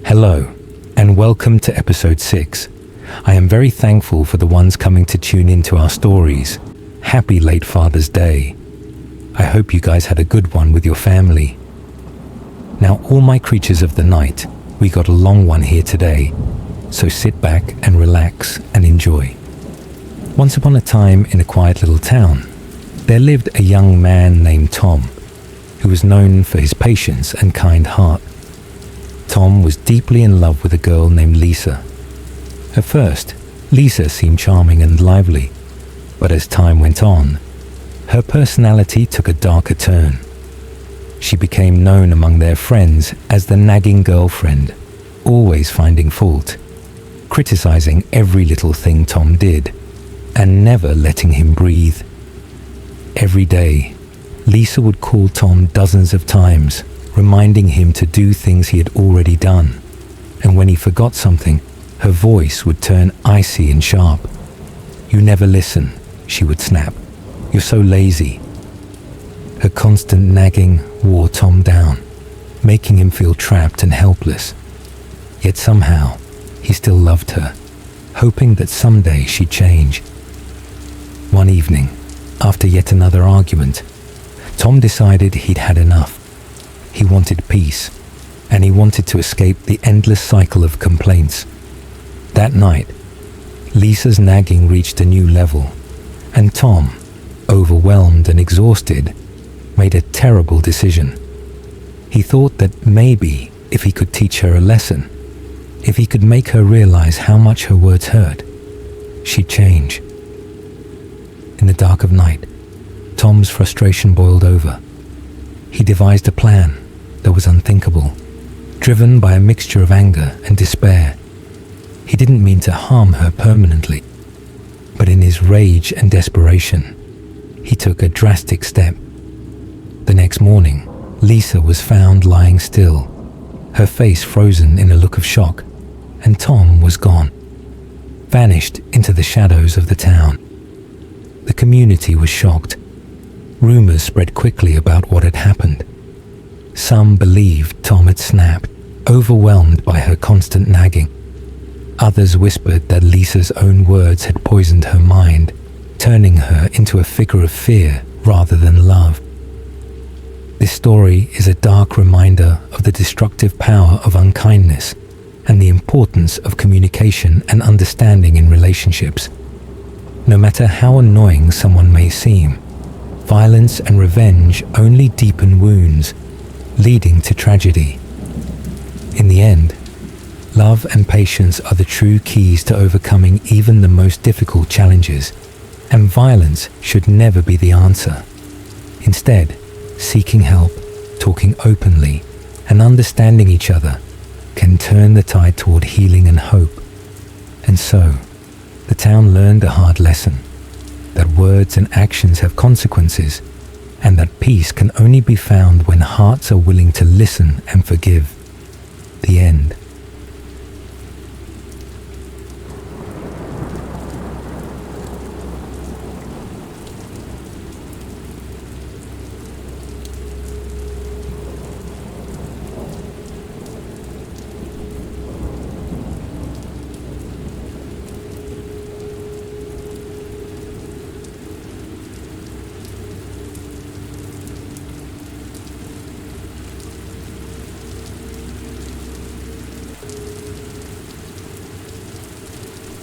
Hello, and welcome to episode 6. I am very thankful for the ones coming to tune into our stories. Happy late Father's Day. I hope you guys had a good one with your family. Now, all my creatures of the night, we got a long one here today, so sit back and relax and enjoy. Once upon a time in a quiet little town, there lived a young man named Tom, who was known for his patience and kind heart. Tom was deeply in love with a girl named Lisa. At first, Lisa seemed charming and lively, but as time went on, her personality took a darker turn. She became known among their friends as the nagging girlfriend, always finding fault, criticizing every little thing Tom did, and never letting him breathe. Every day, Lisa would call Tom dozens of times, reminding him to do things he had already done, and when he forgot something, her voice would turn icy and sharp. "You never listen," she would snap. "You're so lazy." Her constant nagging wore Tom down, making him feel trapped and helpless. Yet somehow, he still loved her, hoping that someday she'd change. One evening, after yet another argument, Tom decided he'd had enough. He wanted peace, and he wanted to escape the endless cycle of complaints. That night, Lisa's nagging reached a new level, and Tom, overwhelmed and exhausted, made a terrible decision. He thought that maybe if he could teach her a lesson, if he could make her realize how much her words hurt, she'd change. In the dark of night, Tom's frustration boiled over. He devised a plan that was unthinkable, driven by a mixture of anger and despair. He didn't mean to harm her permanently, but in his rage and desperation, he took a drastic step. The next morning, Lisa was found lying still, her face frozen in a look of shock, and Tom was gone, vanished into the shadows of the town. The community was shocked. Rumors spread quickly about what had happened. Some believed Tom had snapped, overwhelmed by her constant nagging. Others whispered that Lisa's own words had poisoned her mind, turning her into a figure of fear rather than love. This story is a dark reminder of the destructive power of unkindness and the importance of communication and understanding in relationships. No matter how annoying someone may seem, violence and revenge only deepen wounds, leading to tragedy. In the end, love and patience are the true keys to overcoming even the most difficult challenges, and violence should never be the answer. Instead, seeking help, talking openly, and understanding each other can turn the tide toward healing and hope. And so, the town learned a hard lesson, that words and actions have consequences, and that peace can only be found when hearts are willing to listen and forgive. The end.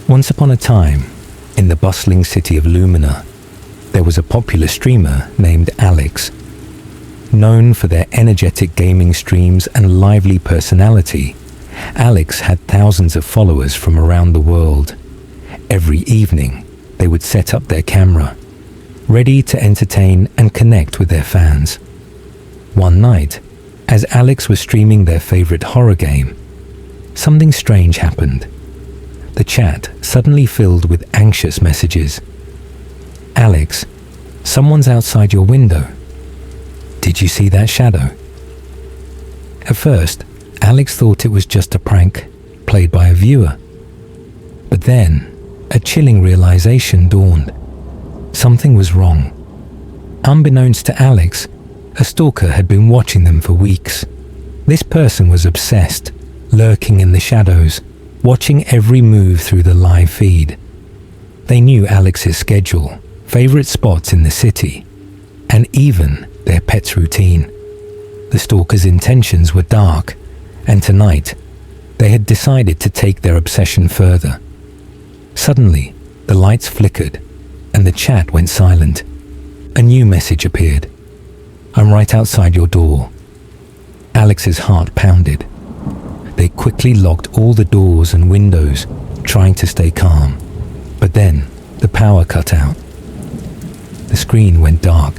Once upon a time, in the bustling city of Lumina, there was a popular streamer named Alex. Known for their energetic gaming streams and lively personality, Alex had thousands of followers from around the world. Every evening, they would set up their camera, ready to entertain and connect with their fans. One night, as Alex was streaming their favorite horror game, something strange happened. The chat suddenly filled with anxious messages. "Alex, someone's outside your window. Did you see that shadow?" At first, Alex thought it was just a prank played by a viewer. But then, a chilling realization dawned. Something was wrong. Unbeknownst to Alex, a stalker had been watching them for weeks. This person was obsessed, lurking in the shadows, watching every move through the live feed. They knew Alex's schedule, favorite spots in the city, and even their pet's routine. The stalker's intentions were dark, and tonight, they had decided to take their obsession further. Suddenly, the lights flickered, and the chat went silent. A new message appeared. "I'm right outside your door." Alex's heart pounded. They quickly locked all the doors and windows, trying to stay calm. But then, the power cut out. The screen went dark.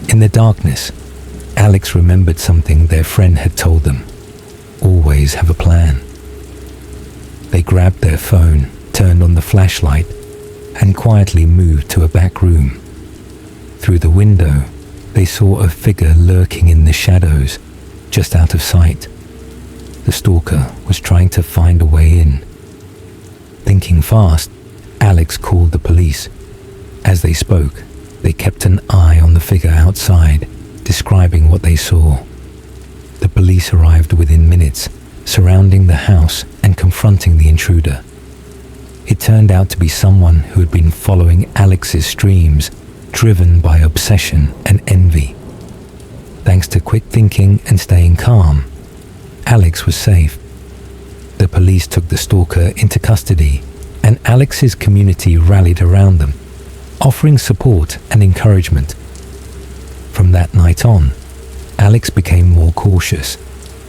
In the darkness, Alex remembered something their friend had told them. Always have a plan. They grabbed their phone, turned on the flashlight, and quietly moved to a back room. Through the window, they saw a figure lurking in the shadows, just out of sight. The stalker was trying to find a way in. Thinking fast, Alex called the police. As they spoke, they kept an eye on the figure outside, describing what they saw. The police arrived within minutes, surrounding the house and confronting the intruder. It turned out to be someone who had been following Alex's streams, driven by obsession and envy. Thanks to quick thinking and staying calm, Alex was safe. The police took the stalker into custody, and Alex's community rallied around them, offering support and encouragement. From that night on, Alex became more cautious,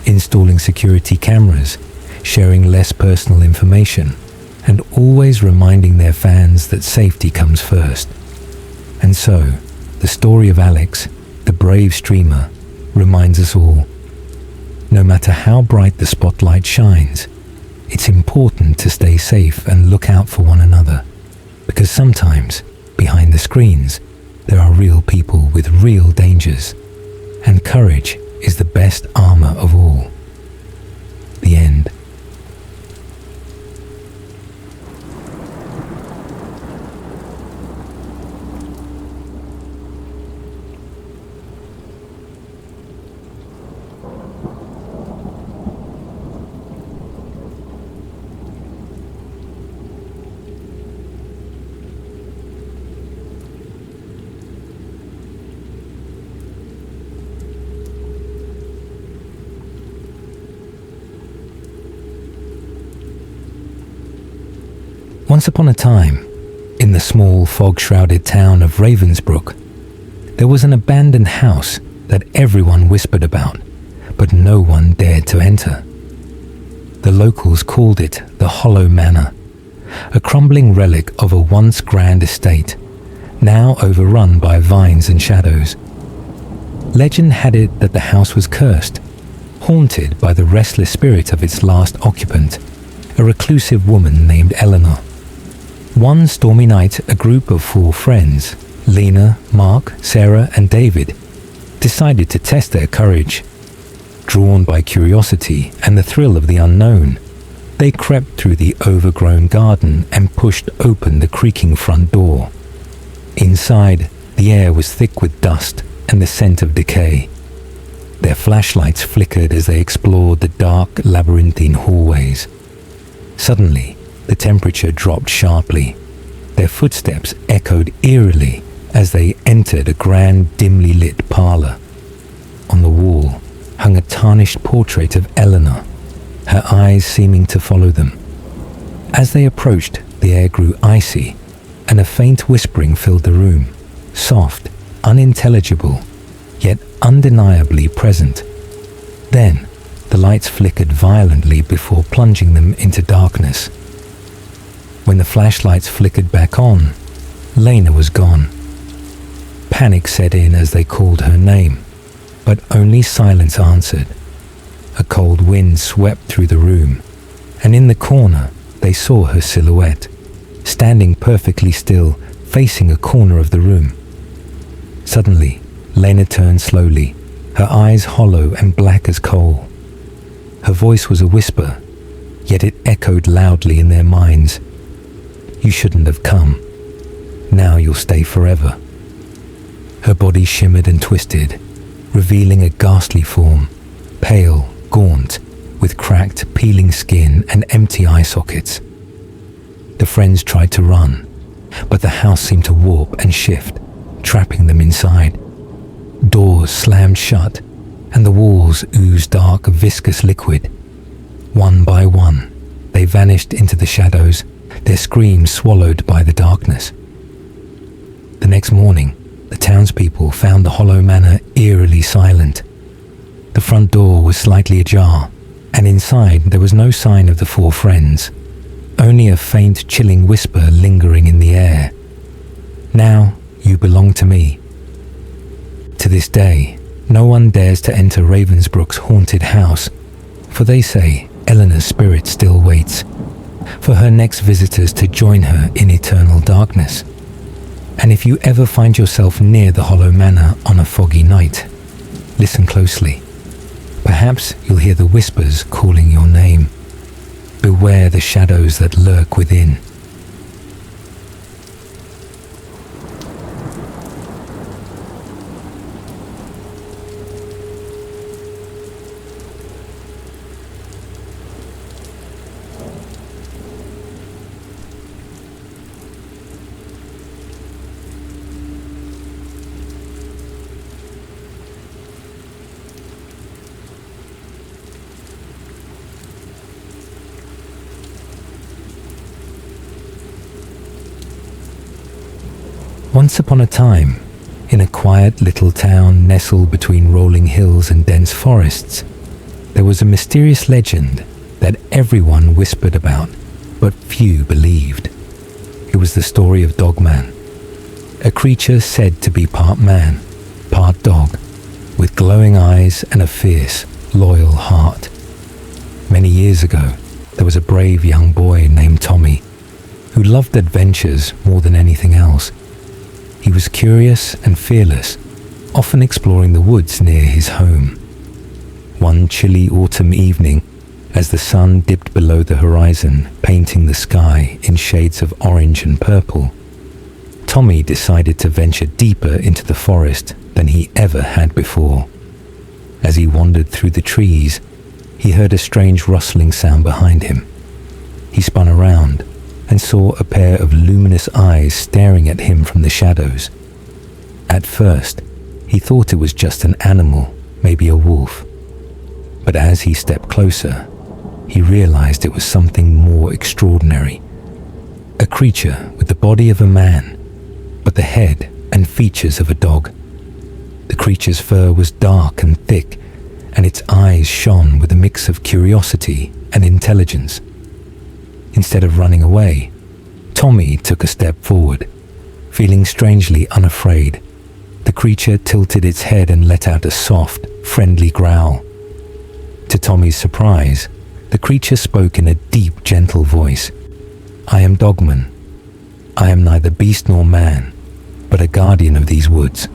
installing security cameras, sharing less personal information, and always reminding their fans that safety comes first. And so, the story of Alex, the brave streamer, reminds us all. No matter how bright the spotlight shines, it's important to stay safe and look out for one another, because sometimes, behind the screens, there are real people with real dangers, and courage is the best armor of all. The end. Once upon a time, in the small fog-shrouded town of Ravensbrook, there was an abandoned house that everyone whispered about, but no one dared to enter. The locals called it the Hollow Manor, a crumbling relic of a once grand estate, now overrun by vines and shadows. Legend had it that the house was cursed, haunted by the restless spirit of its last occupant, a reclusive woman named Eleanor. One stormy night, a group of 4 friends, Lena, Mark, Sarah, and David, decided to test their courage. Drawn by curiosity and the thrill of the unknown, they crept through the overgrown garden and pushed open the creaking front door. Inside, the air was thick with dust and the scent of decay. Their flashlights flickered as they explored the dark, labyrinthine hallways. Suddenly, the temperature dropped sharply. Their footsteps echoed eerily as they entered a grand, dimly lit parlor. On the wall hung a tarnished portrait of Eleanor, her eyes seeming to follow them. As they approached, the air grew icy, and a faint whispering filled the room, soft, unintelligible, yet undeniably present. Then, the lights flickered violently before plunging them into darkness. When the flashlights flickered back on, Lena was gone. Panic set in as they called her name, but only silence answered. A cold wind swept through the room, and in the corner they saw her silhouette, standing perfectly still, facing a corner of the room. Suddenly, Lena turned slowly, her eyes hollow and black as coal. Her voice was a whisper, yet it echoed loudly in their minds. "You shouldn't have come. Now you'll stay forever." Her body shimmered and twisted, revealing a ghastly form, pale, gaunt, with cracked, peeling skin and empty eye sockets. The friends tried to run, but the house seemed to warp and shift, trapping them inside. Doors slammed shut, and the walls oozed dark, viscous liquid. One by one, they vanished into the shadows, their screams swallowed by the darkness. The next morning, the townspeople found the hollow manor eerily silent. The front door was slightly ajar, and inside there was no sign of the four friends, only a faint, chilling whisper lingering in the air. "Now you belong to me." To this day, no one dares to enter Ravensbrook's haunted house, for they say Eleanor's spirit still waits for her next visitors to join her in eternal darkness. And if you ever find yourself near the Hollow Manor on a foggy night, listen closely. Perhaps you'll hear the whispers calling your name. Beware the shadows that lurk within. Once upon a time, in a quiet little town nestled between rolling hills and dense forests, there was a mysterious legend that everyone whispered about, but few believed. It was the story of Dogman, a creature said to be part man, part dog, with glowing eyes and a fierce, loyal heart. Many years ago, there was a brave young boy named Tommy, who loved adventures more than anything else. He was curious and fearless, often exploring the woods near his home. One chilly autumn evening, as the sun dipped below the horizon, painting the sky in shades of orange and purple, Tommy decided to venture deeper into the forest than he ever had before. As he wandered through the trees, he heard a strange rustling sound behind him. He spun around and saw a pair of luminous eyes staring at him from the shadows. At first, he thought it was just an animal, maybe a wolf. But as he stepped closer, he realized it was something more extraordinary. A creature with the body of a man, but the head and features of a dog. The creature's fur was dark and thick, and its eyes shone with a mix of curiosity and intelligence. Instead of running away, Tommy took a step forward, feeling strangely unafraid. The creature tilted its head and let out a soft, friendly growl. To Tommy's surprise, the creature spoke in a deep, gentle voice. "I am Dogman. I am neither beast nor man, but a guardian of these woods."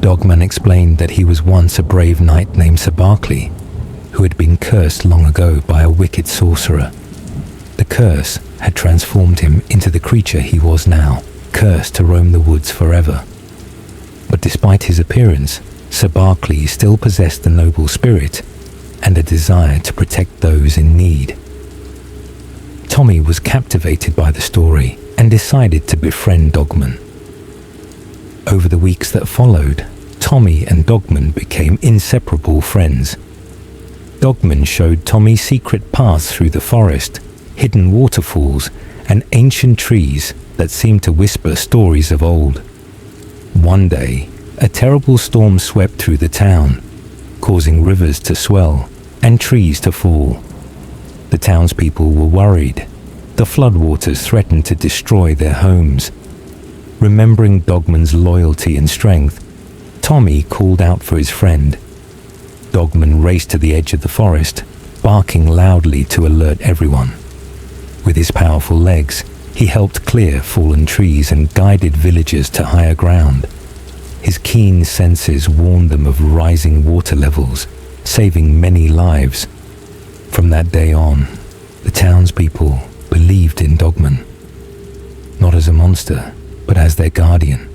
Dogman explained that he was once a brave knight named Sir Barclay, who had been cursed long ago by a wicked sorcerer. The curse had transformed him into the creature he was now, cursed to roam the woods forever. But despite his appearance, Sir Barclay still possessed a noble spirit and a desire to protect those in need. Tommy was captivated by the story and decided to befriend Dogman. Over the weeks that followed, Tommy and Dogman became inseparable friends. Dogman showed Tommy secret paths through the forest, hidden waterfalls, and ancient trees that seemed to whisper stories of old. One day, a terrible storm swept through the town, causing rivers to swell and trees to fall. The townspeople were worried. The floodwaters threatened to destroy their homes. Remembering Dogman's loyalty and strength, Tommy called out for his friend. Dogman raced to the edge of the forest, barking loudly to alert everyone. With his powerful legs, he helped clear fallen trees and guided villagers to higher ground. His keen senses warned them of rising water levels, saving many lives. From that day on, the townspeople believed in Dogman, not as a monster, but as their guardian.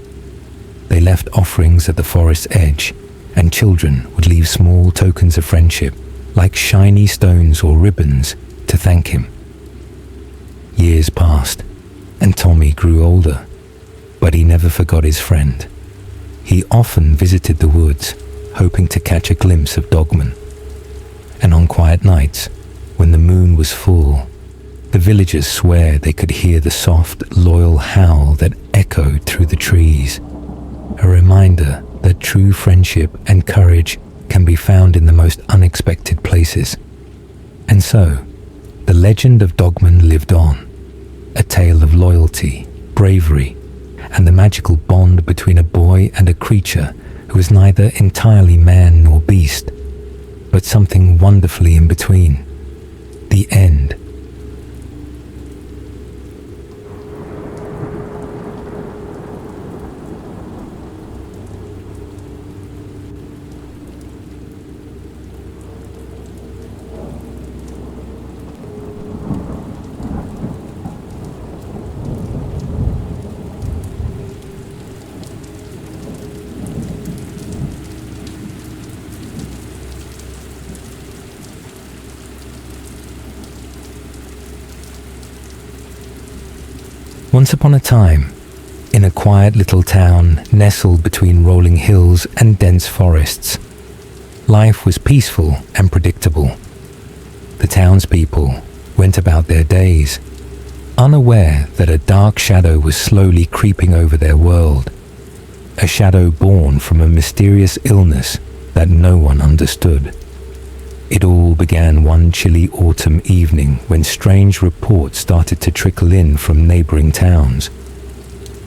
They left offerings at the forest's edge, and children would leave small tokens of friendship, like shiny stones or ribbons, to thank him. Years passed, and Tommy grew older, but he never forgot his friend. He often visited the woods, hoping to catch a glimpse of Dogman. And on quiet nights, when the moon was full, the villagers swear they could hear the soft, loyal howl that echoed through the trees, a reminder that true friendship and courage can be found in the most unexpected places. And so, the legend of Dogman lived on, a tale of loyalty, bravery, and the magical bond between a boy and a creature who was neither entirely man nor beast, but something wonderfully in between. The end. Once upon a time, in a quiet little town nestled between rolling hills and dense forests, life was peaceful and predictable. The townspeople went about their days, unaware that a dark shadow was slowly creeping over their world, a shadow born from a mysterious illness that no one understood. It all began one chilly autumn evening when strange reports started to trickle in from neighboring towns.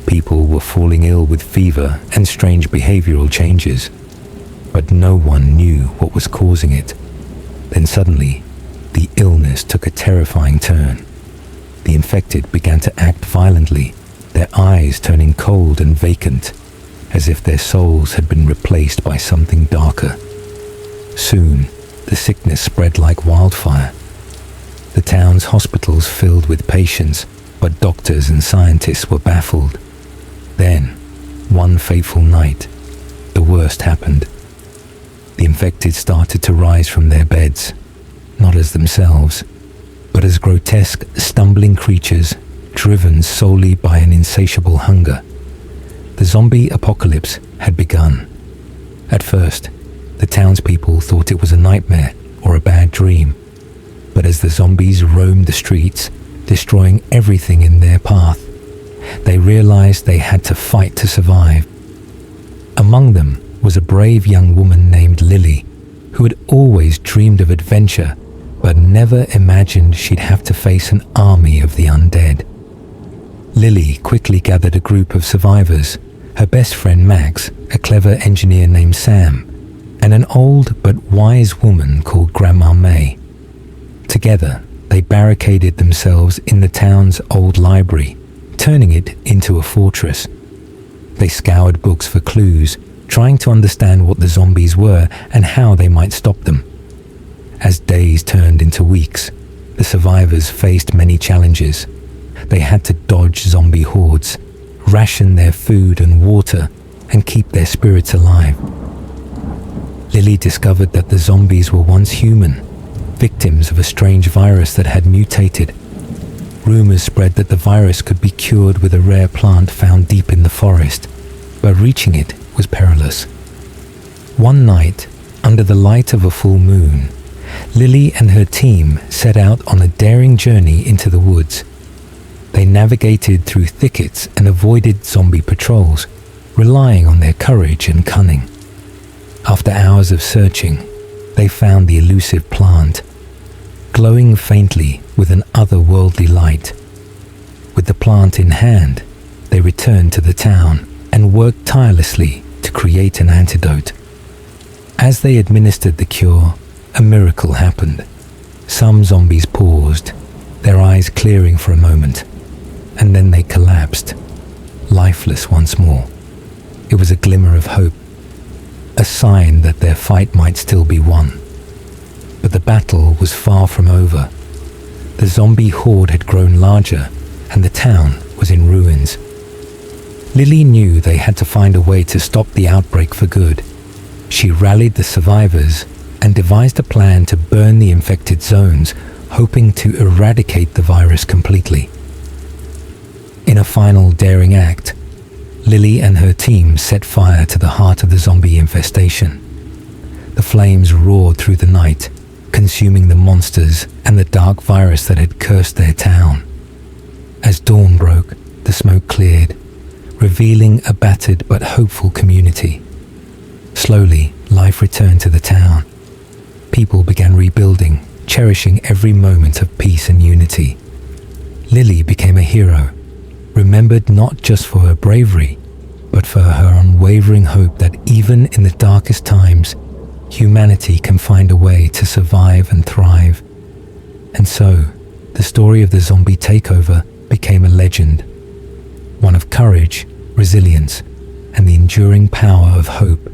People were falling ill with fever and strange behavioral changes, but no one knew what was causing it. Then suddenly, the illness took a terrifying turn. The infected began to act violently, their eyes turning cold and vacant, as if their souls had been replaced by something darker. Soon, the sickness spread like wildfire. The town's hospitals filled with patients, but doctors and scientists were baffled. Then, one fateful night, the worst happened. The infected started to rise from their beds, not as themselves, but as grotesque, stumbling creatures driven solely by an insatiable hunger. The zombie apocalypse had begun. At first, the townspeople thought it was a nightmare or a bad dream, but as the zombies roamed the streets, destroying everything in their path, they realized they had to fight to survive. Among them was a brave young woman named Lily, who had always dreamed of adventure, but never imagined she'd have to face an army of the undead. Lily quickly gathered a group of survivors, her best friend Max, a clever engineer named Sam, and an old but wise woman called Grandma May. Together, they barricaded themselves in the town's old library, turning it into a fortress. They scoured books for clues, trying to understand what the zombies were and how they might stop them. As days turned into weeks, the survivors faced many challenges. They had to dodge zombie hordes, ration their food and water, and keep their spirits alive. Lily discovered that the zombies were once human, victims of a strange virus that had mutated. Rumors spread that the virus could be cured with a rare plant found deep in the forest, but reaching it was perilous. One night, under the light of a full moon, Lily and her team set out on a daring journey into the woods. They navigated through thickets and avoided zombie patrols, relying on their courage and cunning. After hours of searching, they found the elusive plant, glowing faintly with an otherworldly light. With the plant in hand, they returned to the town and worked tirelessly to create an antidote. As they administered the cure, a miracle happened. Some zombies paused, their eyes clearing for a moment, and then they collapsed, lifeless once more. It was a glimmer of hope, a sign that their fight might still be won. But the battle was far from over. The zombie horde had grown larger, and the town was in ruins. Lily knew they had to find a way to stop the outbreak for good. She rallied the survivors, and devised a plan to burn the infected zones, hoping to eradicate the virus completely. In a final daring act, Lily and her team set fire to the heart of the zombie infestation. The flames roared through the night, consuming the monsters and the dark virus that had cursed their town. As dawn broke, the smoke cleared, revealing a battered but hopeful community. Slowly, life returned to the town. People began rebuilding, cherishing every moment of peace and unity. Lily became a hero, remembered not just for her bravery, but for her unwavering hope that even in the darkest times, humanity can find a way to survive and thrive. And so, the story of the zombie takeover became a legend, one of courage, resilience, and the enduring power of hope.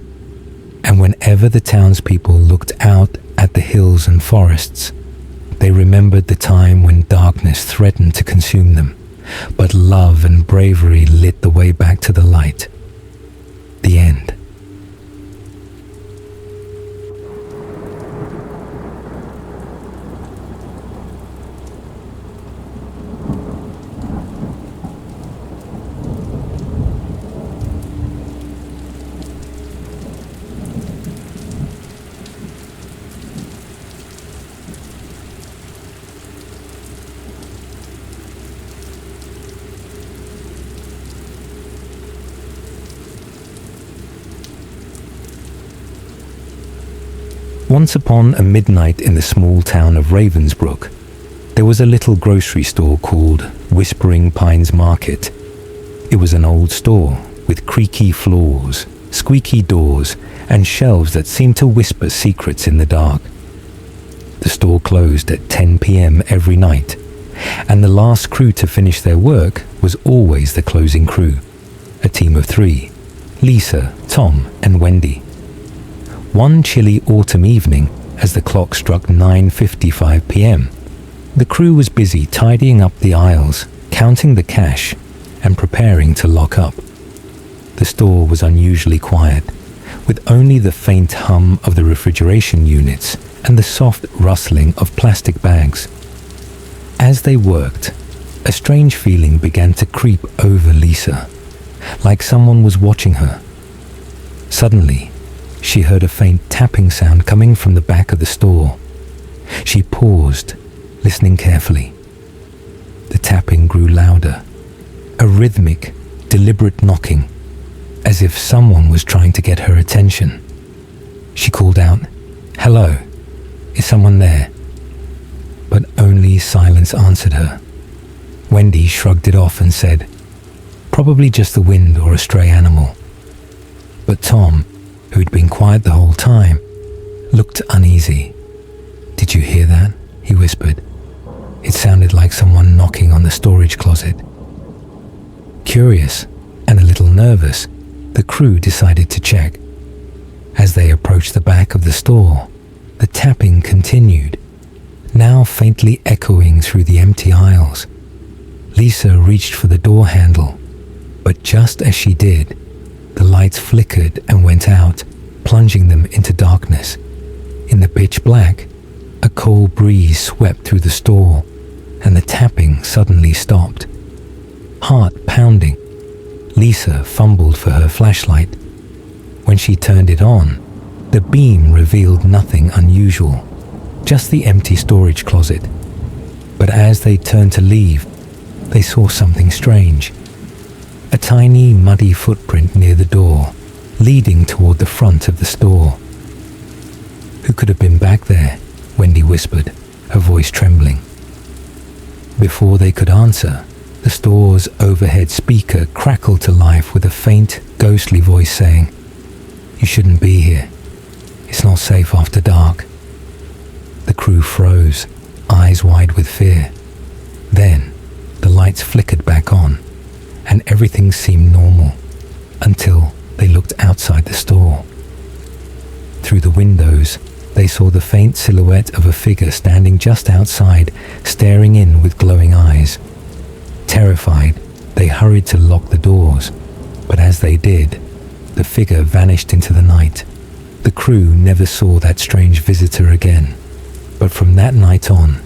And whenever the townspeople looked out at the hills and forests, they remembered the time when darkness threatened to consume them, but love and bravery lit the way back to the light. The end. Once upon a midnight in the small town of Ravensbrook, there was a little grocery store called Whispering Pines Market. It was an old store with creaky floors, squeaky doors, and shelves that seemed to whisper secrets in the dark. The store closed at 10 p.m. every night, and the last crew to finish their work was always the closing crew, a team of 3, Lisa, Tom, and Wendy. One chilly autumn evening, as the clock struck 9:55 p.m., the crew was busy tidying up the aisles, counting the cash, and preparing to lock up. The store was unusually quiet, with only the faint hum of the refrigeration units and the soft rustling of plastic bags. As they worked, a strange feeling began to creep over Lisa, like someone was watching her. Suddenly, she heard a faint tapping sound coming from the back of the store. She paused, listening carefully. The tapping grew louder, a rhythmic, deliberate knocking, as if someone was trying to get her attention. She called out, "Hello, is someone there?" But only silence answered her. Wendy shrugged it off and said, "Probably just the wind or a stray animal." But Tom, who'd been quiet the whole time, looked uneasy. "Did you hear that?" he whispered. It sounded like someone knocking on the storage closet. Curious and a little nervous, the crew decided to check. As they approached the back of the store, the tapping continued, now faintly echoing through the empty aisles. Lisa reached for the door handle, but just as she did, the lights flickered and went out, plunging them into darkness. In the pitch black, a cold breeze swept through the store, and the tapping suddenly stopped. Heart pounding, Lisa fumbled for her flashlight. When she turned it on, the beam revealed nothing unusual, just the empty storage closet. But as they turned to leave, they saw something strange. A tiny, muddy footprint near the door, leading toward the front of the store. "Who could have been back there?" Wendy whispered, her voice trembling. Before they could answer, the store's overhead speaker crackled to life with a faint, ghostly voice saying, "You shouldn't be here. It's not safe after dark." The crew froze, eyes wide with fear. Then, the lights flickered back on, and everything seemed normal, until they looked outside the store. Through the windows, they saw the faint silhouette of a figure standing just outside, staring in with glowing eyes. Terrified, they hurried to lock the doors, but as they did, the figure vanished into the night. The crew never saw that strange visitor again, but from that night on,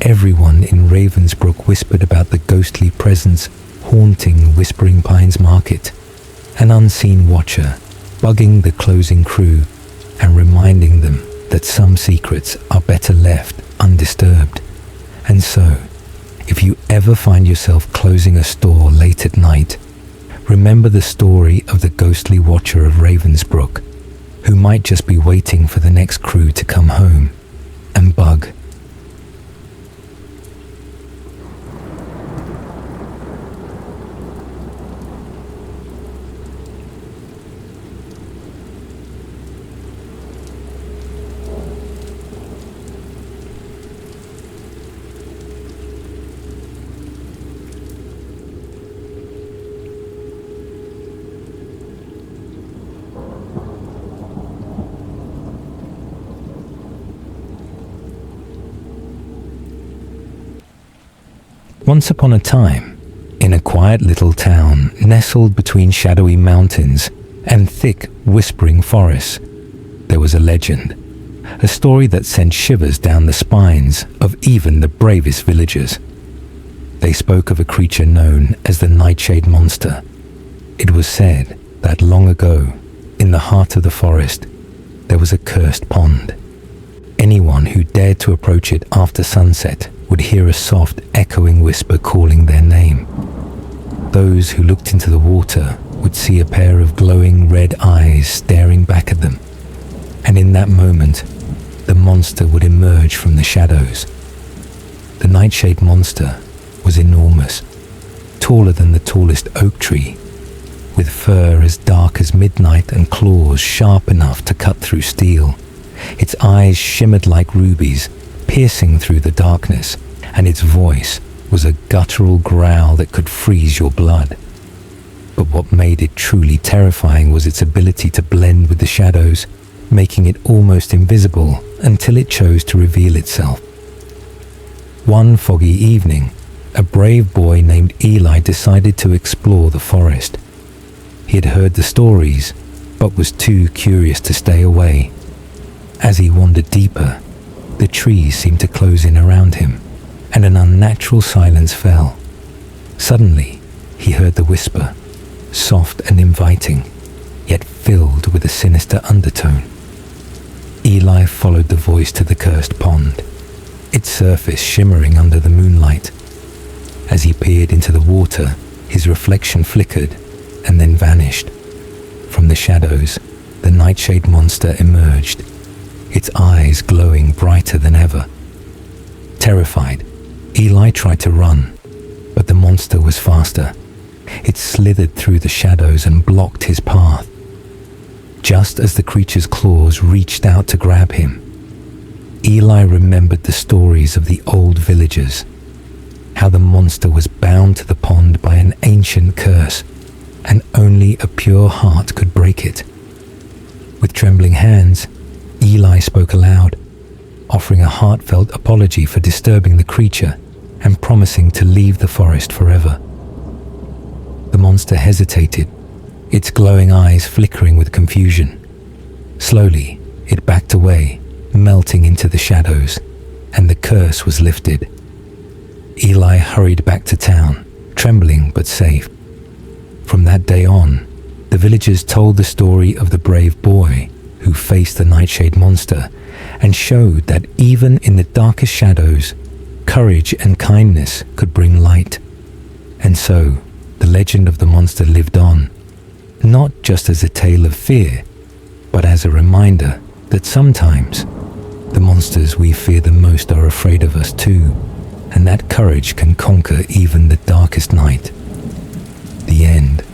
everyone in Ravensbrook whispered about the ghostly presence haunting Whispering Pines Market, an unseen watcher bugging the closing crew and reminding them that some secrets are better left undisturbed. And so, if you ever find yourself closing a store late at night, remember the story of the ghostly watcher of Ravensbrook, who might just be waiting for the next crew to come home and bug. Once upon a time, in a quiet little town nestled between shadowy mountains and thick, whispering forests, there was a legend, a story that sent shivers down the spines of even the bravest villagers. They spoke of a creature known as the Nightshade Monster. It was said that long ago, in the heart of the forest, there was a cursed pond. Anyone who dared to approach it after sunset would hear a soft, echoing whisper calling their name. Those who looked into the water would see a pair of glowing red eyes staring back at them, and in that moment, the monster would emerge from the shadows. The Nightshade Monster was enormous, taller than the tallest oak tree, with fur as dark as midnight and claws sharp enough to cut through steel. Its eyes shimmered like rubies, piercing through the darkness, and its voice was a guttural growl that could freeze your blood. But what made it truly terrifying was its ability to blend with the shadows, making it almost invisible until it chose to reveal itself. One foggy evening, a brave boy named Eli decided to explore the forest. He had heard the stories, but was too curious to stay away. As he wandered deeper, the trees seemed to close in around him, and an unnatural silence fell. Suddenly, he heard the whisper, soft and inviting, yet filled with a sinister undertone. Eli followed the voice to the cursed pond, its surface shimmering under the moonlight. As he peered into the water, his reflection flickered and then vanished. From the shadows, the Nightshade Monster emerged, its eyes glowing brighter than ever. Terrified, Eli tried to run, but the monster was faster. It slithered through the shadows and blocked his path. Just as the creature's claws reached out to grab him, Eli remembered the stories of the old villagers, how the monster was bound to the pond by an ancient curse, and only a pure heart could break it. With trembling hands, Eli spoke aloud, offering a heartfelt apology for disturbing the creature and promising to leave the forest forever. The monster hesitated, its glowing eyes flickering with confusion. Slowly, it backed away, melting into the shadows, and the curse was lifted. Eli hurried back to town, trembling but safe. From that day on, the villagers told the story of the brave boy who faced the Nightshade Monster and showed that even in the darkest shadows, courage and kindness could bring light. And so, the legend of the monster lived on, not just as a tale of fear, but as a reminder that sometimes the monsters we fear the most are afraid of us too, and that courage can conquer even the darkest night. The end.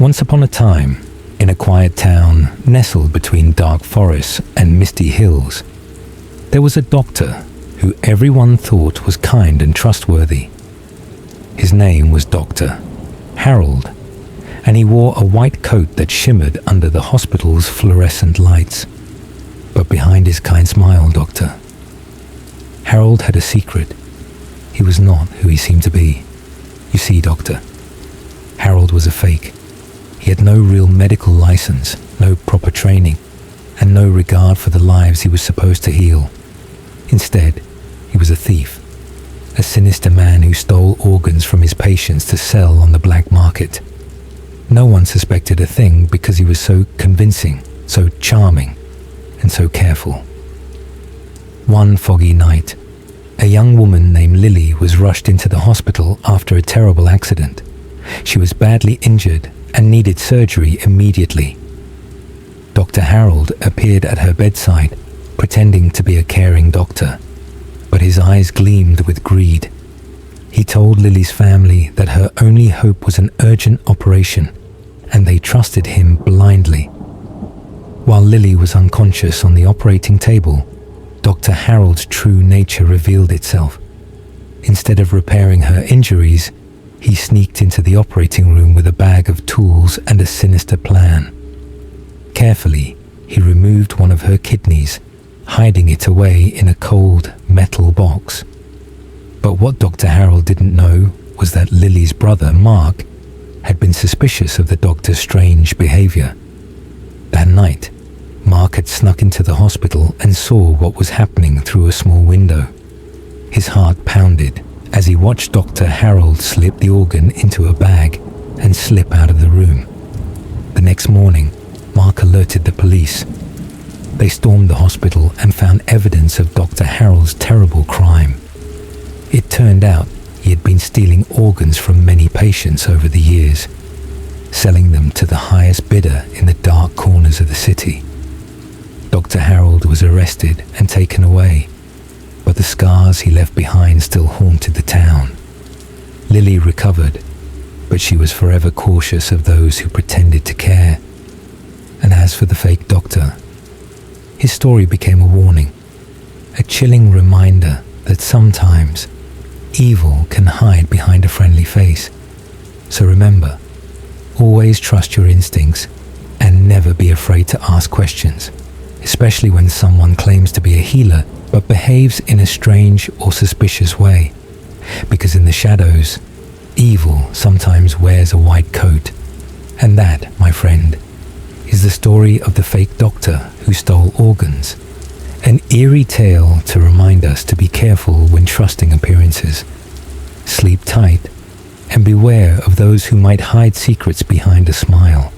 Once upon a time, In a quiet town nestled between dark forests and misty hills, there was a doctor who everyone thought was kind and trustworthy. His name was Dr. Harold, and he wore a white coat that shimmered under the hospital's fluorescent lights. But behind his kind smile, Harold had a secret. He was not who he seemed to be. You see, Doctor, Harold was a fake. He had no real medical license, no proper training, and no regard for the lives he was supposed to heal. Instead, he was a thief, a sinister man who stole organs from his patients to sell on the black market. No one suspected a thing because he was so convincing, so charming, and so careful. One foggy night, a young woman named Lily was rushed into the hospital after a terrible accident. She was badly injured and needed surgery immediately. Dr. Harold appeared at her bedside, pretending to be a caring doctor, but his eyes gleamed with greed. He told Lily's family that her only hope was an urgent operation, and they trusted him blindly. While Lily was unconscious on the operating table, Dr. Harold's true nature revealed itself. Instead of repairing her injuries, he sneaked into the operating room with a bag of tools and a sinister plan. Carefully, he removed one of her kidneys, hiding it away in a cold metal box. But what Dr. Harold didn't know was that Lily's brother, Mark, had been suspicious of the doctor's strange behavior. That night, Mark had snuck into the hospital and saw what was happening through a small window. His heart pounded as he watched Dr. Harold slip the organ into a bag and slip out of the room. The next morning, Mark alerted the police. They stormed the hospital and found evidence of Dr. Harold's terrible crime. It turned out he had been stealing organs from many patients over the years, selling them to the highest bidder in the dark corners of the city. Dr. Harold was arrested and taken away, but the scars he left behind still haunted the town. Lily recovered, but she was forever cautious of those who pretended to care. And as for the fake doctor, his story became a warning, a chilling reminder that sometimes evil can hide behind a friendly face. So remember, always trust your instincts and never be afraid to ask questions, especially when someone claims to be a healer but behaves in a strange or suspicious way. Because in the shadows, evil sometimes wears a white coat. And that, my friend, is the story of the fake doctor who stole organs. An eerie tale to remind us to be careful when trusting appearances. Sleep tight and beware of those who might hide secrets behind a smile.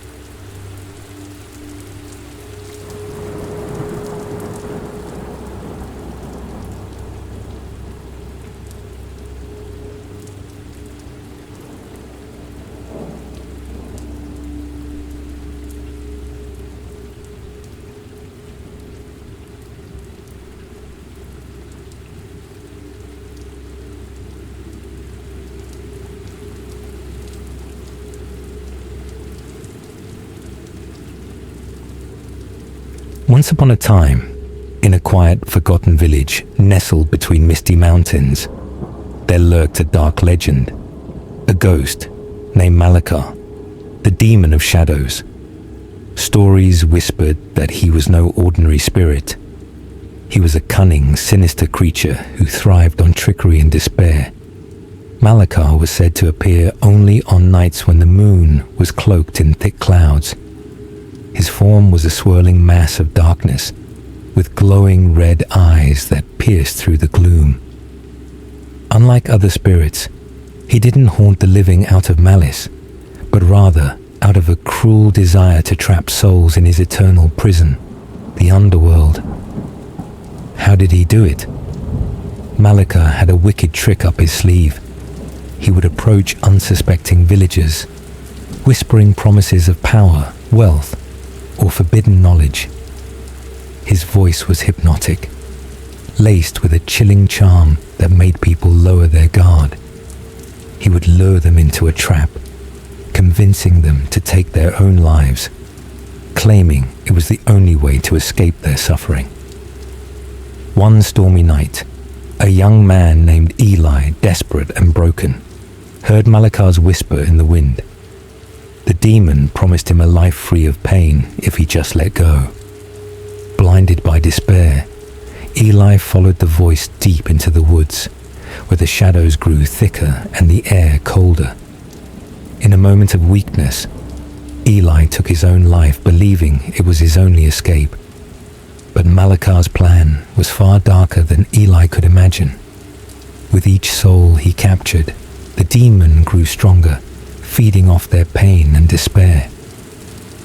Once upon a time, in a quiet, forgotten village nestled between misty mountains, there lurked a dark legend, a ghost named Malakar, the demon of shadows. Stories whispered that he was no ordinary spirit. He was a cunning, sinister creature who thrived on trickery and despair. Malakar was said to appear only on nights when the moon was cloaked in thick clouds. His form was a swirling mass of darkness, with glowing red eyes that pierced through the gloom. Unlike other spirits, he didn't haunt the living out of malice, but rather out of a cruel desire to trap souls in his eternal prison, the underworld. How did he do it? Malakar had a wicked trick up his sleeve. He would approach unsuspecting villagers, whispering promises of power, wealth, or forbidden knowledge. His voice was hypnotic, laced with a chilling charm that made people lower their guard. He would lure them into a trap, convincing them to take their own lives. claiming it was the only way to escape their suffering. One stormy night, a young man named Eli, desperate and broken, heard Malakar's whisper in the wind. The demon promised him a life free of pain if he just let go. Blinded by despair, Eli followed the voice deep into the woods, where the shadows grew thicker and the air colder. In a moment of weakness, Eli took his own life, believing it was his only escape. But Malakar's plan was far darker than Eli could imagine. With each soul he captured, the demon grew stronger, feeding off their pain and despair.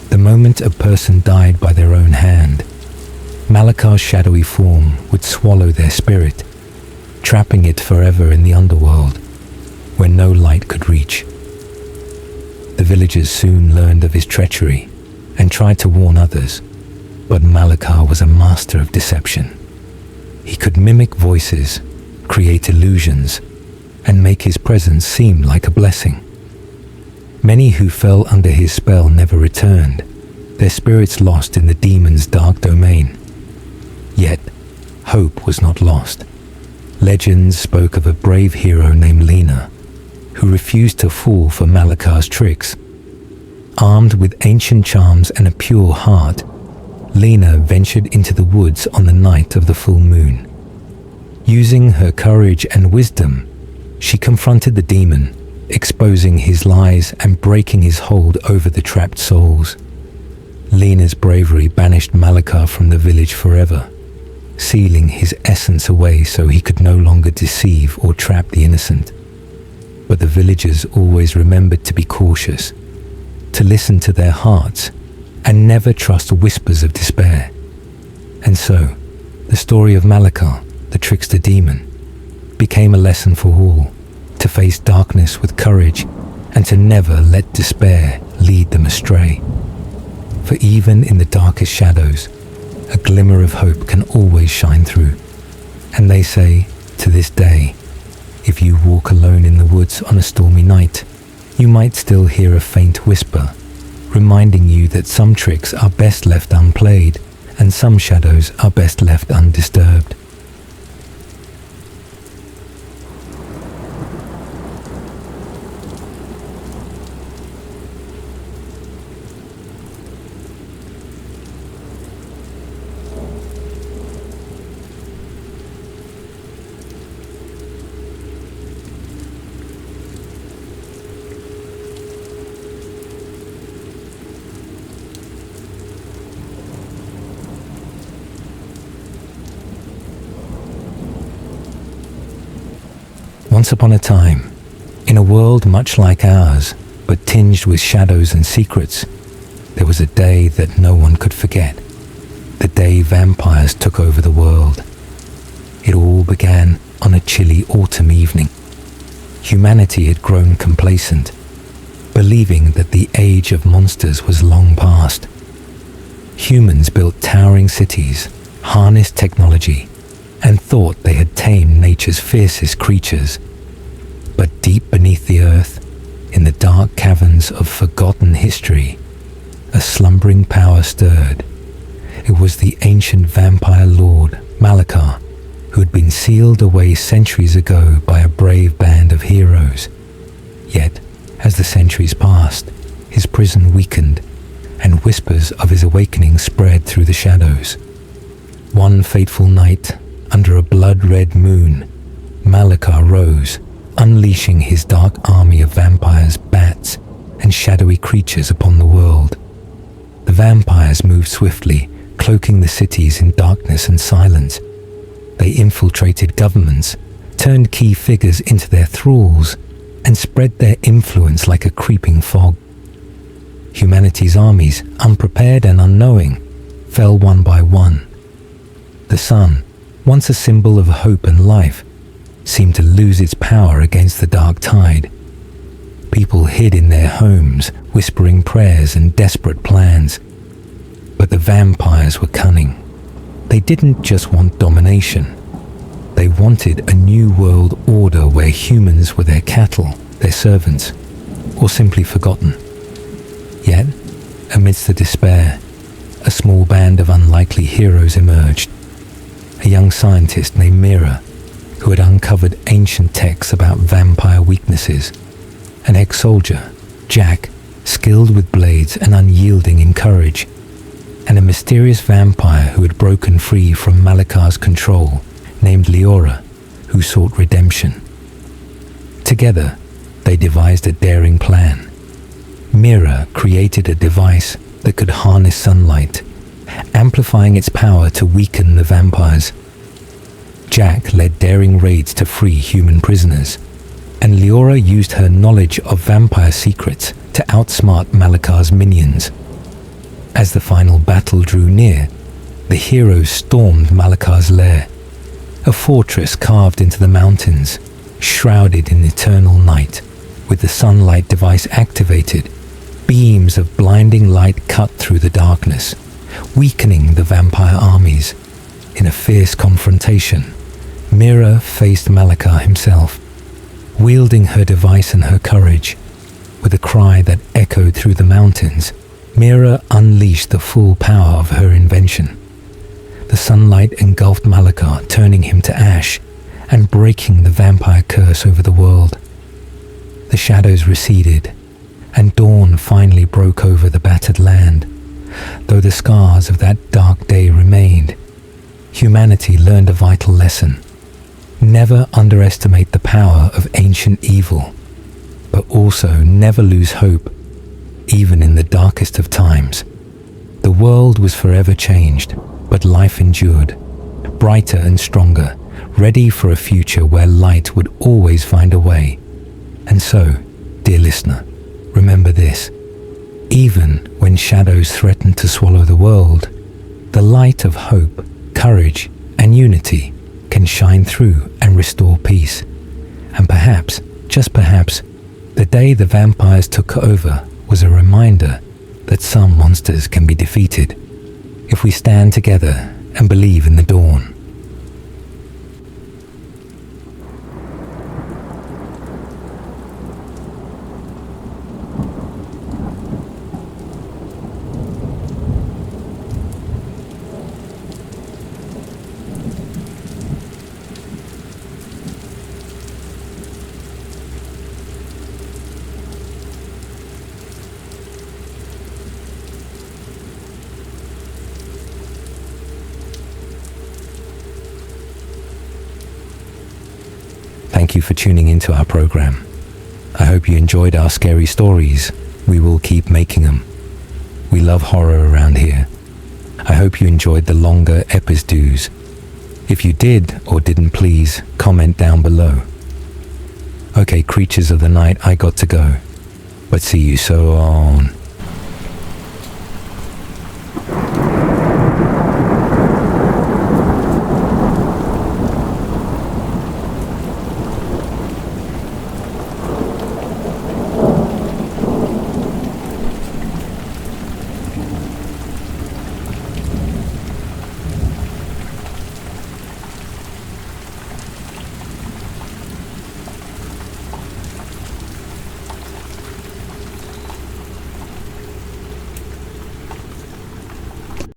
The moment a person died by their own hand, Malakar's shadowy form would swallow their spirit, trapping it forever in the underworld, where no light could reach. The villagers soon learned of his treachery and tried to warn others, but Malakar was a master of deception. He could mimic voices, create illusions, and make his presence seem like a blessing. Many who fell under his spell never returned, their spirits lost in the demon's dark domain. Yet, hope was not lost. Legends spoke of a brave hero named Lena, who refused to fall for Malakar's tricks. Armed with ancient charms and a pure heart, Lena ventured into the woods on the night of the full moon. Using her courage and wisdom, she confronted the demon, exposing his lies and breaking his hold over the trapped souls. Lena's bravery banished Malakar from the village forever, sealing his essence away so he could no longer deceive or trap the innocent. But the villagers always remembered to be cautious, to listen to their hearts, and never trust whispers of despair. And so, the story of Malakar, the trickster demon, became a lesson for all, to face darkness with courage and to never let despair lead them astray. For even in the darkest shadows, a glimmer of hope can always shine through. And they say, to this day, if you walk alone in the woods on a stormy night, you might still hear a faint whisper, reminding you that some tricks are best left unplayed and some shadows are best left undisturbed. Once upon a time, in a world much like ours, but tinged with shadows and secrets, there was a day that no one could forget. The day vampires took over the world. It all began on a chilly autumn evening. Humanity had grown complacent, believing that the age of monsters was long past. Humans built towering cities, harnessed technology, and thought they had tamed nature's fiercest creatures. But deep beneath the earth, in the dark caverns of forgotten history, a slumbering power stirred. It was the ancient vampire lord, Malakar, who had been sealed away centuries ago by a brave band of heroes. Yet, as the centuries passed, his prison weakened, and whispers of his awakening spread through the shadows. One fateful night, under a blood-red moon, Malakar rose, unleashing his dark army of vampires, bats, and shadowy creatures upon the world. The vampires moved swiftly, cloaking the cities in darkness and silence. They infiltrated governments, turned key figures into their thralls, and spread their influence like a creeping fog. Humanity's armies, unprepared and unknowing, fell one by one. The sun, once a symbol of hope and life, seemed to lose its power against the dark tide. People hid in their homes, whispering prayers and desperate plans. But the vampires were cunning. They didn't just want domination. They wanted a new world order where humans were their cattle, their servants, or simply forgotten. Yet, amidst the despair, a small band of unlikely heroes emerged. A young scientist named Mira, who had uncovered ancient texts about vampire weaknesses. An ex-soldier, Jack, skilled with blades and unyielding in courage. And a mysterious vampire who had broken free from Malakar's control, named Leora, who sought redemption. Together, they devised a daring plan. Mira created a device that could harness sunlight, amplifying its power to weaken the vampires. Jack led daring raids to free human prisoners, and Leora used her knowledge of vampire secrets to outsmart Malakar's minions. As the final battle drew near, the heroes stormed Malakar's lair, a fortress carved into the mountains, shrouded in eternal night. With the sunlight device activated, beams of blinding light cut through the darkness, weakening the vampire armies. In a fierce confrontation, Mira faced Malakar himself, wielding her device and her courage. With a cry that echoed through the mountains, Mira unleashed the full power of her invention. The sunlight engulfed Malakar, turning him to ash and breaking the vampire curse over the world. The shadows receded, and dawn finally broke over the battered land. Though the scars of that dark day remained, humanity learned a vital lesson. Never underestimate the power of ancient evil, but also never lose hope, even in the darkest of times. The world was forever changed, but life endured, brighter and stronger, ready for a future where light would always find a way. And so, dear listener, remember this: even when shadows threaten to swallow the world, the light of hope, courage, and unity can shine through and restore peace. And perhaps, just perhaps, the day the vampires took over was a reminder that some monsters can be defeated if we stand together and believe in the dawn. Thank you for tuning into our program. I hope you enjoyed our scary stories. We will keep making them. We love horror around here. I hope you enjoyed the longer episodes. If you did or didn't, please comment down below. Okay, creatures of the night, I got to go. But see you so on.